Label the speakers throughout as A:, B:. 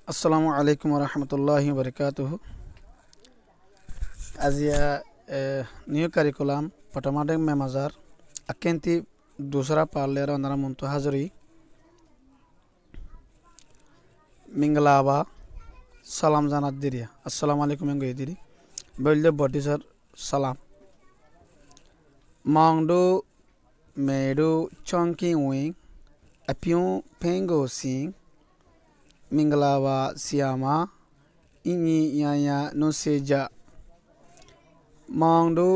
A: আসসালামু আলাইকুম রহমতুল্লাহি বরকাতুহ। আজিয়া নিউ কারিকুলাম পটমাডেং মেমাজার আকেন্তি दूसरा पार्लेर अंदर मुंतो हाजरी मिंगलावा सलाम जानात दिरिया अस्सलाम वालेकुम एंगो दिरी बोलदे बॉडी सर सलाम मांगडो मेडो चंकी विंग अपियो पेंगो सिंग मिंगलावा सियामा इनी याया नो सेजा मांगडो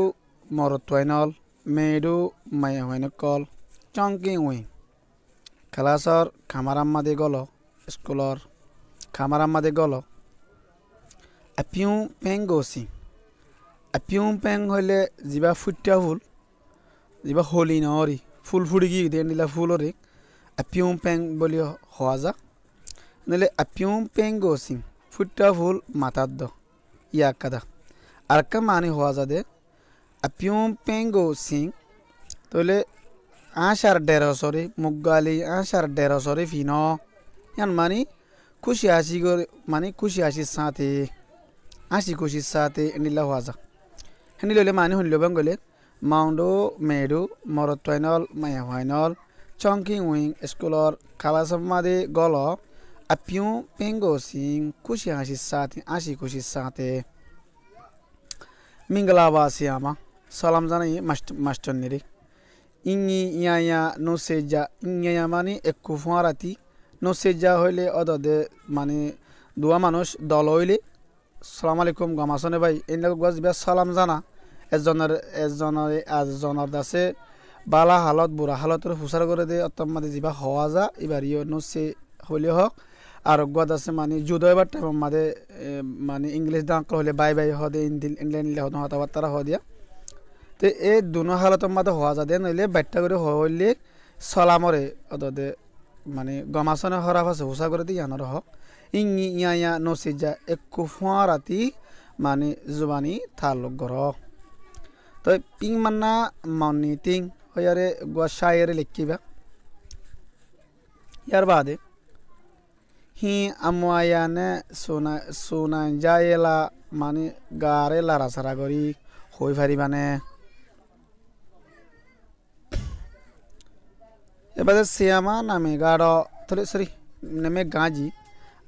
A: मरतवाइनल मेडो माया कल चंकी विंग क्लासर खामाराम्मा दे गलो स्कूलर खामाराम्मा दे गलो अपियो पेंगो सिंग अपियो पेंग हले जिबा फुट्टा फुल जिबा होली नरी फुल फुड़गी देनिला फुलरे अपियो पेंग बोलियो हवाजा नले अपियो पेंगो सिंग फुट्टा फुल माताद या कदा अरका माने हवाजा दे अपियो पेंगो सिंग तोले आशार डेरसरे मुगाली आशार डेरसरे फिनो यान मानी खुशी आशी गो मानी खुशी आशी साथे आशी खुशी साथे निला हवाजा हनिले माने हनिलो बंगले माउंडो मेडो मरतवाइनल माया वाइनल चंकी विंग स्कूलर खालासम्मादे गलो अपियो पेंगो सिंग खुशी आशी खुशी साथे मिंगलावा सियामा सलाम जानाई मास्टर निरे इंगी याया नो सेजा इंगिया मानी एकु फुआराती नो सेजा हইলে অদদে মানে দুয়া মানুষ দল হইলে আসসালামু আলাইকুম গামাসনে ভাই এন্ডা গজবা সালাম জানা এজনের দাসে বালা হালত বুড়া হালতের ফুসার করে দে অতম্মাদে জিবা হওয়া যা এবারিও নো সে হইলে হোক আর গদ আছে মানে জুদো এবার টাইম মাদে মানে ইংলিশ দাঁক হলে বাই বাই হদে ইংল্যান্ড হতো কথাবার্তা হদিয়া তো এই দুনো হালতের মাঝে হওয়া যায় নইলে বাট্টা করে হইলে সলামরে অদদে মানে গমাসনে হরা ফাসে হুসা করে দিয়ে জানার হোক ইংি ইয়া নসিজা একু ফুয়ারাতি মানে জুবানি থালুক গর তো পিং মান্না মাউনি তিং হয়ারে গোয়া শায়েরে লিখিবা ইয়ার বাদে হি আমুয়ায়ানে সোনা যায়লা মানে গারে লারাসারা করি হই ফারিবানে এবারে সিয়ামা নামে গাড়ো থরে সরি নামে গাঁজি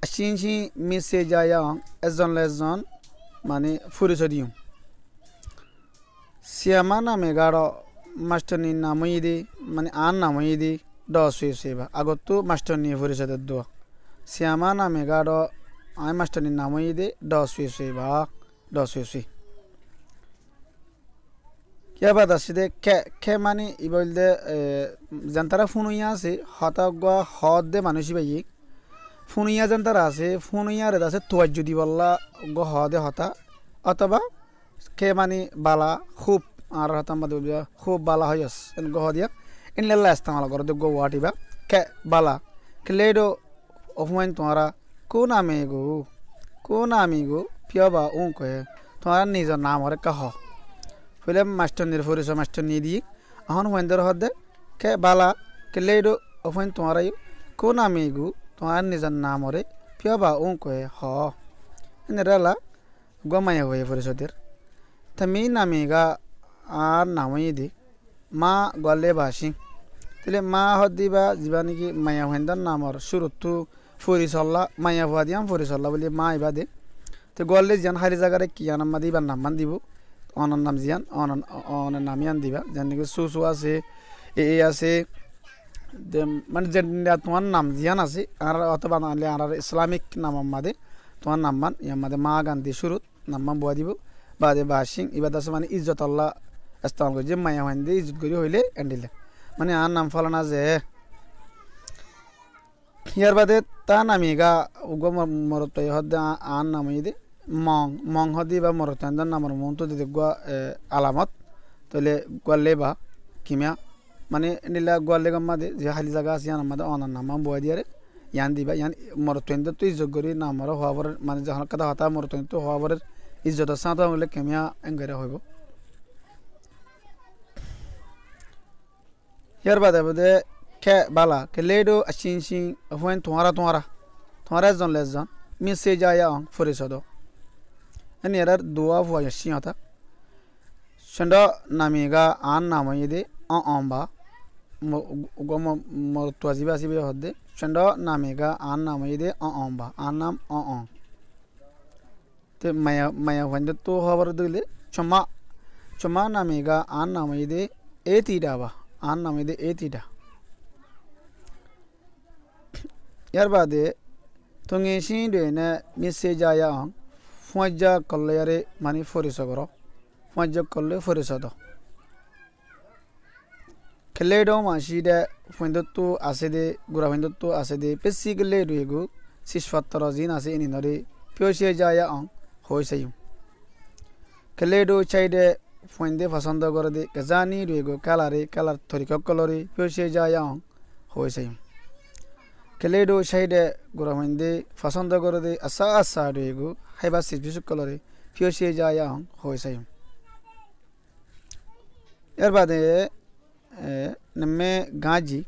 A: আশিনশি মিসে যায় এজন মানে ফুরিস দিও সিয়ামা নামে গাড়ো মাস্টারনি নামই দি মানে আন নামই দি দশ সেবা আগতো মাস্টার নিয়ে ফুরিস দোয়া সিয়ামা নামে গাড়ো আই মাস্টারনি নামই দি দশ সেবা দশ क्या बात आसे खे मानी इबल दे जनतारा फुनुया से हतागवा हद दे मानुषी भाई फुनुया जनतारा से फुनुया रे दासे तवज्जो दिबल्ला गो हदे हता अथवा खे मानी बाला खूब आर हता मद खूब बाला हयस इन गो हदिया इन लेला इस्तेमाल कर दे गो वाटिबा खे बाला क्लेडो ऑफमाइन तुम्हारा को नामे गो पियाबा ऊ कहे तुम्हारा निजर नाम हरे कह फिल्म मास्टर निर फुरिस मास्टर नी दी अहन वेंदर हदे के बाला के लेडो ओफन तुम्हारा को नामेगु तुम्हारा निजन नाम रे पियाबा ऊ कहे ह इनरला गमाया होय फुरिसदेर तमी नामेगा आर नामई दी मा गले बासी तले मा हदिबा जीवानी की माया वेंदर नामर शुरुतु फुरिसल्ला माया वादियाम फुरिसल्ला बोली मा इबा दे तो गले जन हारी जगह किया नाम दिबा नाम दिबो অনন নাম জিয়ান অন নামিয়ান দিবা জানিকে সুসু আছে এ আছে মানে যে তোমার নাম জিয়ান আছে আর অথবা নালে আর ইসলামিক নাম আমাদে তোমার নাম মান ইয়ামাদে মা গান্ধী শুরু নাম বুয়া দিব বাদে বাসিং ইবাদ আছে মানে ইজ্জত আল্লাহ ইস্তেমাল করে যে মায়া হান্দে ইজ্জত করি হইলে এন্ডিলে মানে আর নাম ফলানা যে ইয়ার বাদে তা নামিগা উগ মরত হদ আন নামিদে মং হদি বা মরতান্দার নামর মন্ত দিতে গোয়া আলামত তাহলে গোয়ালে বা কিমিয়া মানে নিলা গোয়ালে গাম্মাদে যে খালি জায়গা আছে ইয়ান আমাদের অনার নাম বয়া দিয়ারে ইয়ান দিবা ইয়ান মরতান্দ তো ইজ্জত করি নামর হওয়ার মানে যখন কথা হতা মরতান্দ তো হওয়ার ইজ্জত সাঁতো হলে কিমিয়া এঙ্গারে হইব ইয়ার বাদে কে বালা কে লেডো আশিন সিং হুয়েন তোমারা এজন লেজন message aya on forisodo en erar dua fo yashiyata shanda namiga an namayide amba gomo mortwaziba sibe hodde shanda namiga an namayide amba annam on te maya wanda to habar dile chuma namiga an namayide etida ba an namayide etida yar bade tonge shin de na message aya on fuajja kollere mani forisogoro fuajja kolle forisodo kelledo mashide fuendotto asede gura fuendotto asede pesigle duego sisfattaro zina se ininore pyoshe jaya on hoysayum kelledo chaide fuende fasando gorode kazani duego kalare kalar toriko kolori pyoshe jaya on hoysayum kelledo chaide gura fuende fasando gorode asa duego haiba sisbisu kolori pyoshe jaya on hoysayum erbade nemme gaji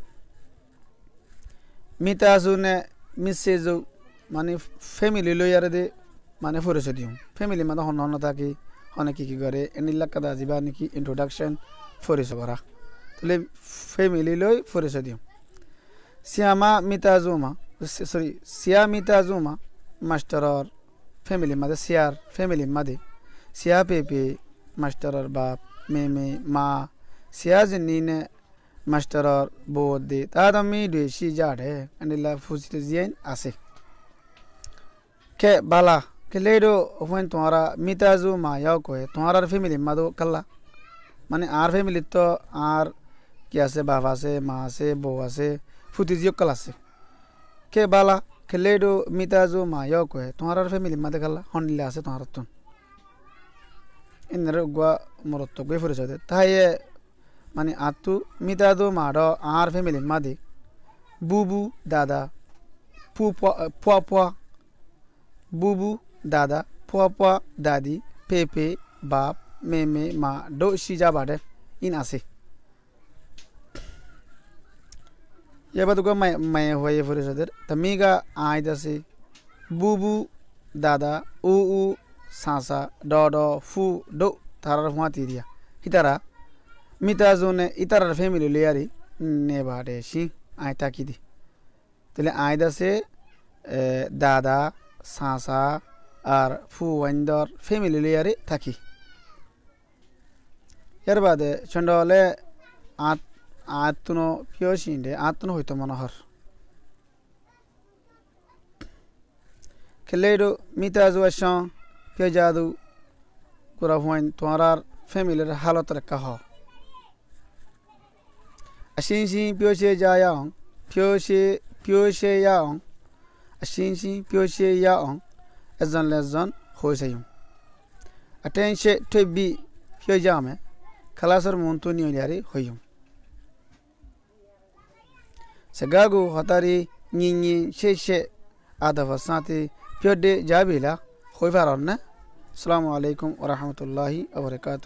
A: mitazune misezo mane family lo yarade mane forosodium family mane honno taki honeki ki gore enilla kada jibani ki introduction forisogora tole family lo forosodium siama mitazuma master or family made siar family made sia pepe master or bab meme ma siyazinine master or bode tadami de shi jade anila fusitizien ase ke bala ke ledo when tumhara mitazu ma yaw ko hai tumhara family mado kalla mane ar family to ar kya se baba se ma se bowa se futizio kala se ke bala ke ledo mitazu ma yaw ko hai tumhara family made kalla honilla se tumhara tun inre gwa morotto gwe furisade taye mane atu mitado mado ar family made bubu dada pua bubu dada pua dadi pepe bab meme ma do shija bade in ase ye badu go may hoye forisader tamiga aida se bubu dada u sasa do fu do tarar huatiria hitara mitazune itarar family leyari ne bade shi aita kidi tele aida se dada sasa ar fu wandor family leyari taki yar bade chandole atno pyoshinde atno hoyto monohar kelledo mitazu ashan pyajadu kurafuan toarar family halat rakha ho ashinshi pyoshe jayaon pyoshe yaon ashinshi pyoshe yaon azan lazan hoysayum attention to be pyojame kalasar montoni yari hoyum sagago hatari nyinyi sheshe adafasati pyode jabila hoyfaronne assalamu alaikum wa rahmatullahi wa barakatuh